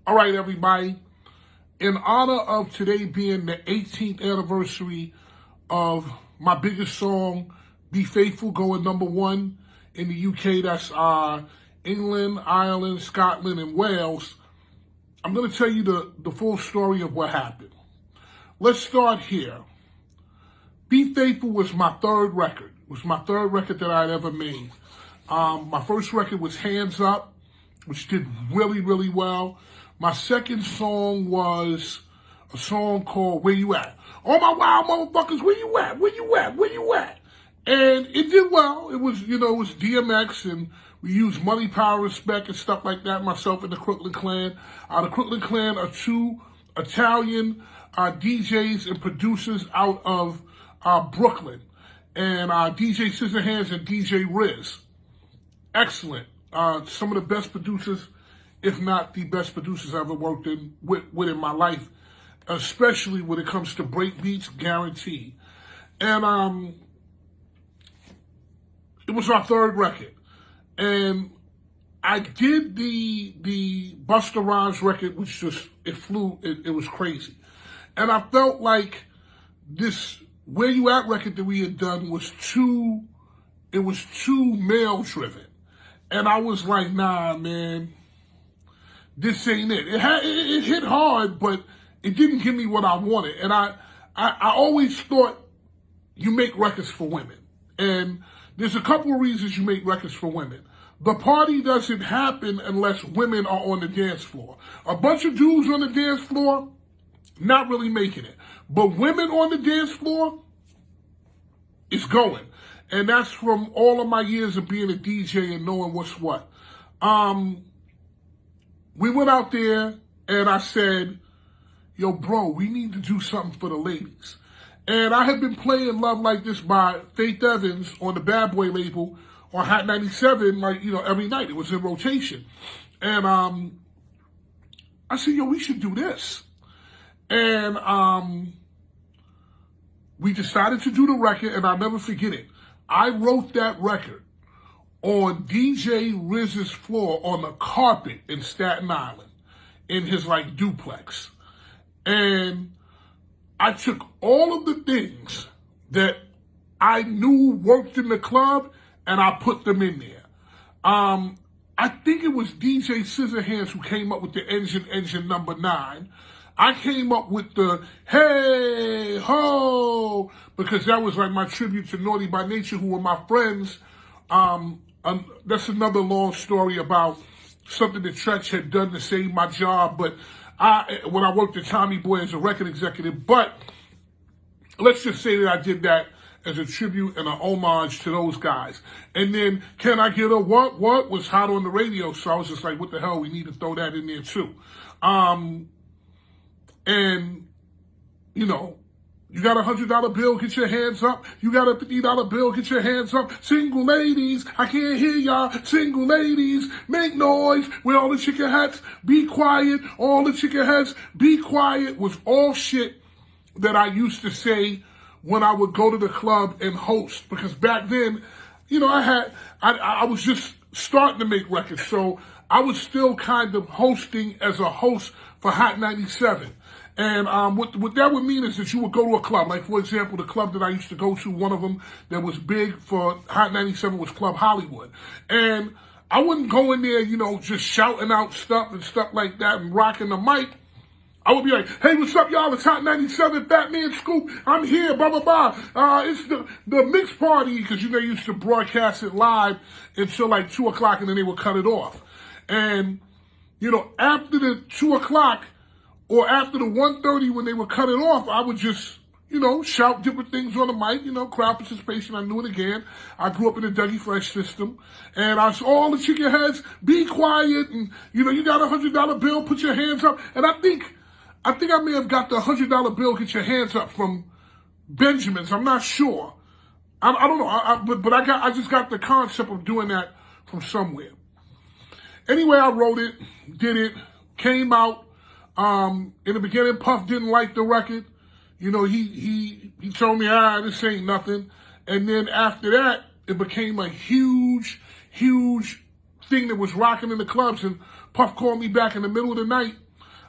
All right, everybody. In honor of today being the 18th anniversary of my biggest song, Be Faithful, going #1 in the UK, that's England, Ireland, Scotland, and Wales, I'm going to tell you the full story of what happened. Let's start here. Be Faithful was my third record. It was my third record that I'd ever made. My first record was Hands Up, which did really, really well. My second song was a song called Where You At? All my wild motherfuckers, where you at? Where you at? Where you at? And it did well. It was, it was DMX, and we used Money, Power, Respect, and stuff like that, myself and the Crooklyn Clan. The Crooklyn Clan are two Italian DJs and producers out of Brooklyn. And DJ Scissorhands and DJ Riz. Excellent. Some of the best producers, if not the best producers I ever worked with in my life, especially when it comes to break beats, guaranteed. And it was our third record. And I did the Busta Rhymes record, which just, it flew, it was crazy. And I felt like this Where You At record that we had done was too male-driven. And I was like, nah, man, this ain't it. It hit hard, but it didn't give me what I wanted. And I always thought you make records for women. And there's a couple of reasons you make records for women. The party doesn't happen unless women are on the dance floor. A bunch of dudes on the dance floor, not really making it. But women on the dance floor, it's going. And that's from all of my years of being a DJ and knowing what's what. We went out there and I said, yo, bro, we need to do something for the ladies. And I had been playing Love Like This by Faith Evans on the Bad Boy label on Hot 97, like, every night. It was in rotation. And I said, yo, we should do this. And we decided to do the record, and I'll never forget it. I wrote that record on DJ Riz's floor on the carpet in Staten Island in his duplex. And I took all of the things that I knew worked in the club and I put them in there. I think it was DJ Scissorhands who came up with the engine number 9. I came up with the hey ho, because that was like my tribute to Naughty by Nature, who were my friends. That's another long story about something that Tretch had done to save my job. But when I worked at Tommy Boy as a record executive, but let's just say that I did that as a tribute and an homage to those guys. And then Can I Get a What was hot on the radio. So I was just like, what the hell, we need to throw that in there too. And, you got a $100 bill, get your hands up. You got a $50 bill, get your hands up. Single ladies, I can't hear y'all. Single ladies, make noise. Where all the chicken hats, be quiet. All the chicken hats, be quiet, was all shit that I used to say when I would go to the club and host. Because back then, I was just starting to make records. So I was still kind of hosting as a host for Hot 97. And what that would mean is that you would go to a club. Like, for example, the club that I used to go to, one of them that was big for Hot 97 was Club Hollywood. And I wouldn't go in there, just shouting out stuff and stuff like that and rocking the mic. I would be like, hey, what's up, y'all? It's Hot 97, Fatman Scoop. I'm here, blah, blah, blah. It's the mix party, because, they used to broadcast it live until like 2 o'clock, and then they would cut it off. And, after the 2 o'clock, or after the 1:30 when they would cut it off, I would just, shout different things on the mic, crowd participation. I knew it again. I grew up in the Dougie Fresh system. And I saw all the chicken heads, be quiet. And, you got a $100 bill, put your hands up. And I think I may have got the $100 bill, get your hands up from Benjamin's. I'm not sure. I don't know. But I just got the concept of doing that from somewhere. Anyway, I wrote it, did it, came out. In the beginning, Puff didn't like the record. He told me, this ain't nothing. And then after that, it became a huge, huge thing that was rocking in the clubs. And Puff called me back in the middle of the night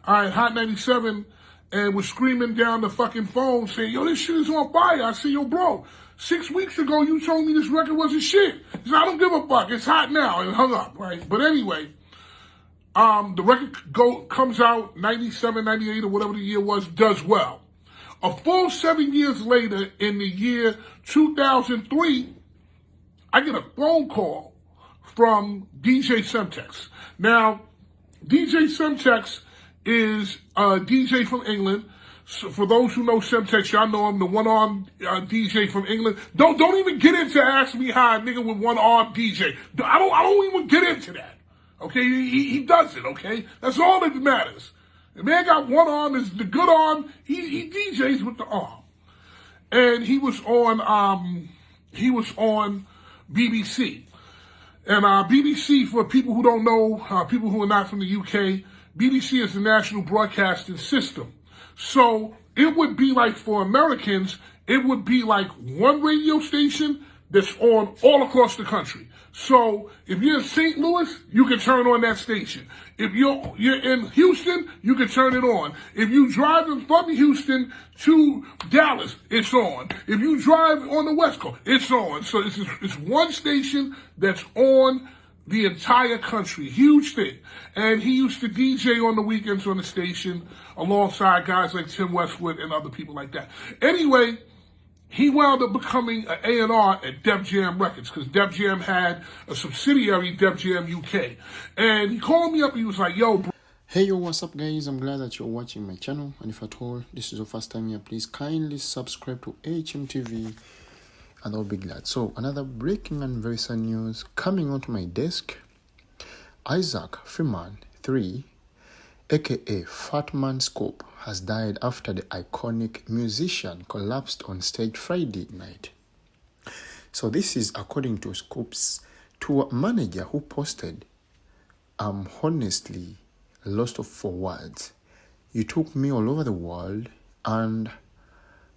All right, Hot 97, and was screaming down the fucking phone saying, yo, this shit is on fire. I said, yo, bro, 6 weeks ago you told me this record wasn't shit. He said, I don't give a fuck. It's hot now. And hung up, right? But anyway, the record comes out 97, 98, or whatever the year was, does well. A full 7 years later, in the year 2003, I get a phone call from DJ Semtex. Now, DJ Semtex is a DJ from England. So for those who know Semtex, y'all know him, the one-armed DJ from England. Don't even get into ask me how a nigga with one-armed DJ. I don't even get into that. Okay, he does it. Okay, that's all that matters. The man got one arm, is the good arm. He DJs with the arm, and he was on BBC. And BBC, for people who don't know, people who are not from the UK, BBC is the national broadcasting system. So it would be like, for Americans, it would be like one radio station that's on all across the country. So if you're in St. Louis, you can turn on that station. If you're in Houston, you can turn it on. If you driving from Houston to Dallas, it's on. If you drive on the West Coast, it's on. So it's one station that's on the entire country. Huge thing. And he used to DJ on the weekends on the station alongside guys like Tim Westwood and other people like that. Anyway, he wound up becoming an A&R at Def Jam Records, because Def Jam had a subsidiary, Def Jam UK. And he called me up, he was like, yo, bro. Hey, yo, what's up, guys? I'm glad that you're watching my channel. And if at all this is your first time here, please kindly subscribe to HMTV, and I'll be glad. So, another breaking and very sad news coming onto my desk. Isaac Freeman III, aka Fatman Scoop, has died after the iconic musician collapsed on stage Friday night. So this is according to Scoop's tour manager, who posted, "I'm honestly lost for words. You took me all over the world and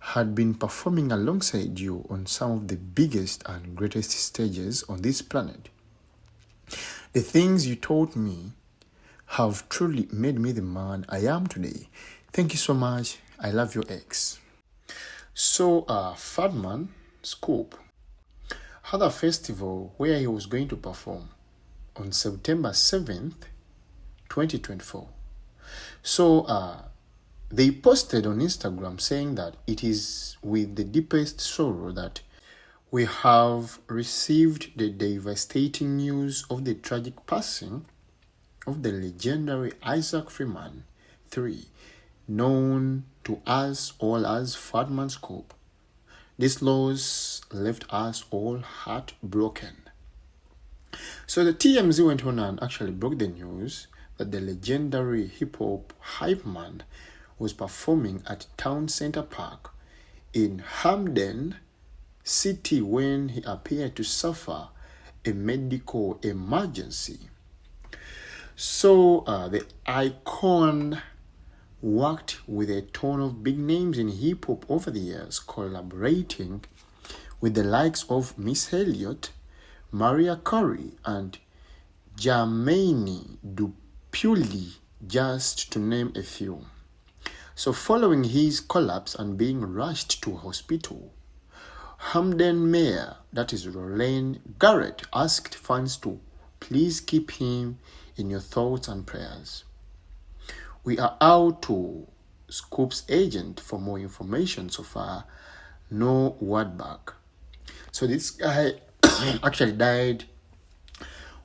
had been performing alongside you on some of the biggest and greatest stages on this planet. The things you taught me have truly made me the man I am today. Thank you so much. I love your ex." So, Fatman Scoop had a festival where he was going to perform on September 7th, 2024. So, they posted on Instagram saying that it is with the deepest sorrow that we have received the devastating news of the tragic passing of the legendary Isaac Freeman III, known to us all as Fatman Scoop. This loss left us all heartbroken. So the TMZ went on and actually broke the news that the legendary hip-hop hype man was performing at Town Center Park in Hamden City when he appeared to suffer a medical emergency. So the icon worked with a ton of big names in hip-hop over the years, collaborating with the likes of Missy Elliott, Mariah Carey, and Jermaine Dupri, just to name a few. So following his collapse and being rushed to hospital, Hamden Mayor, that is Lorraine Garrett, asked fans to please keep him in your thoughts and prayers. We are out to Scoop's agent for more information. So far, no word back. So this guy actually died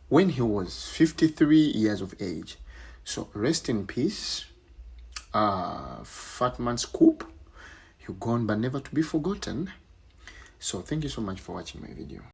when he was 53 years of age. So rest in peace, Fatman Scoop. You're gone but never to be forgotten. So thank you so much for watching my video.